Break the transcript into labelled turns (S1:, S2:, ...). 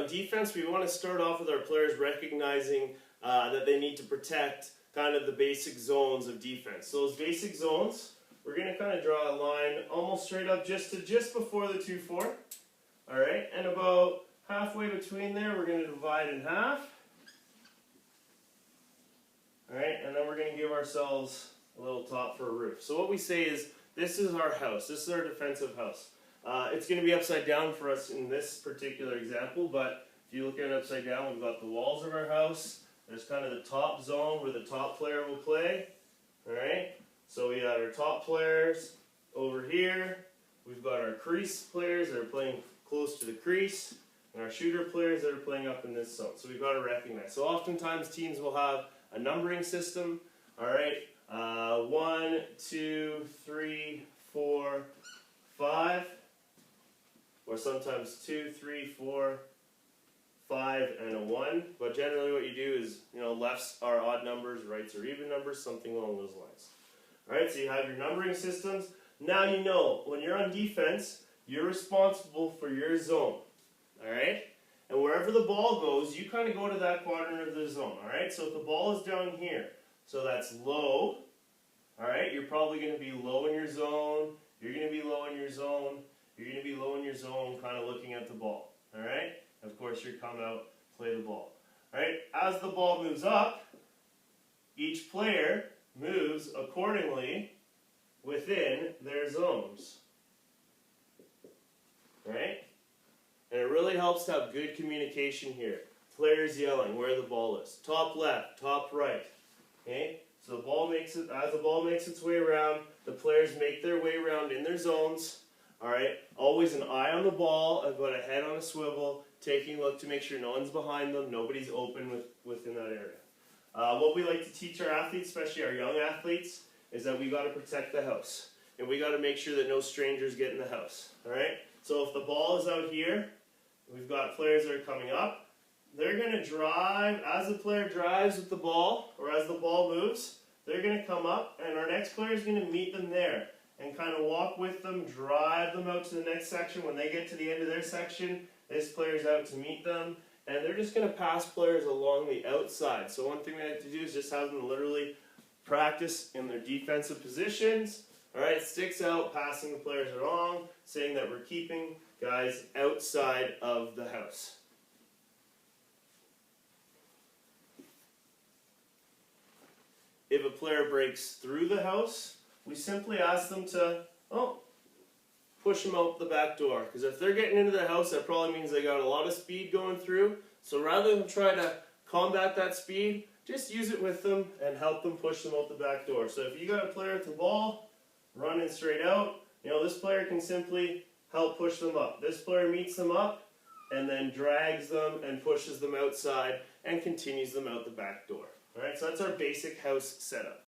S1: on defense, we want to start off with our players recognizing that they need to protect kind of the basic zones of defense. So those basic zones, we're going to kind of draw a line almost straight up just before the 2-4. All right, and about halfway between there, we're going to divide in half. All right, and then we're going to give ourselves a little top for a roof. So what we say is, this is our house. This is our defensive house. It's going to be upside down for us in this particular example, but if you look at it upside down, we've got the walls of our house. There's kind of the top zone where the top player will play. All right, so we got our top players over here. We've got our crease players that are playing close to the crease, and our shooter players that are playing up in this zone. So we've got to recognize. So oftentimes teams will have a numbering system. All right, 1, 2, 3, 4, 5, or sometimes 2, 3, 4, 5, and a 1. But generally what you do is, lefts are odd numbers, rights are even numbers, something along those lines. All right, so you have your numbering systems. Now you know, when you're on defense, you're responsible for your zone. All right? And wherever the ball goes, you kind of go to that quadrant of the zone. All right? So if the ball is down here, so that's low. All right? You're probably going to be low in your zone. You're going to be low in your zone. You're going to be low in your zone, kind of looking at the ball. All right? Of course, you come out, play the ball. All right? As the ball moves up, each player moves accordingly within their zones. Right? And it really helps to have good communication here. Players yelling where the ball is. Top left, top right. Okay? So the ball as the ball makes its way around, the players make their way around in their zones. Alright? Always an eye on the ball, I've got a head on a swivel, taking a look to make sure no one's behind them, nobody's open within that area. What we like to teach our athletes, especially our young athletes, is that we got to protect the house. And we got to make sure that no strangers get in the house. Alright? So if the ball is out here, we've got players that are coming up. They're going to drive, as the player drives with the ball, or as the ball moves, they're going to come up, and our next player is going to meet them there and kind of walk with them, drive them out to the next section. When they get to the end of their section, this player's out to meet them, and they're just going to pass players along the outside. So one thing we like to do is just have them literally practice in their defensive positions. Alright, sticks out, passing the players along, saying that we're keeping guys outside of the house. If a player breaks through the house, we simply ask them to, push them out the back door. Because if they're getting into the house, that probably means they got a lot of speed going through. So rather than try to combat that speed, just use it with them and help them push them out the back door. So if you got a player at the ball, running straight out, this player can simply help push them up. This player meets them up and then drags them and pushes them outside and continues them out the back door. Alright, so that's our basic house setup.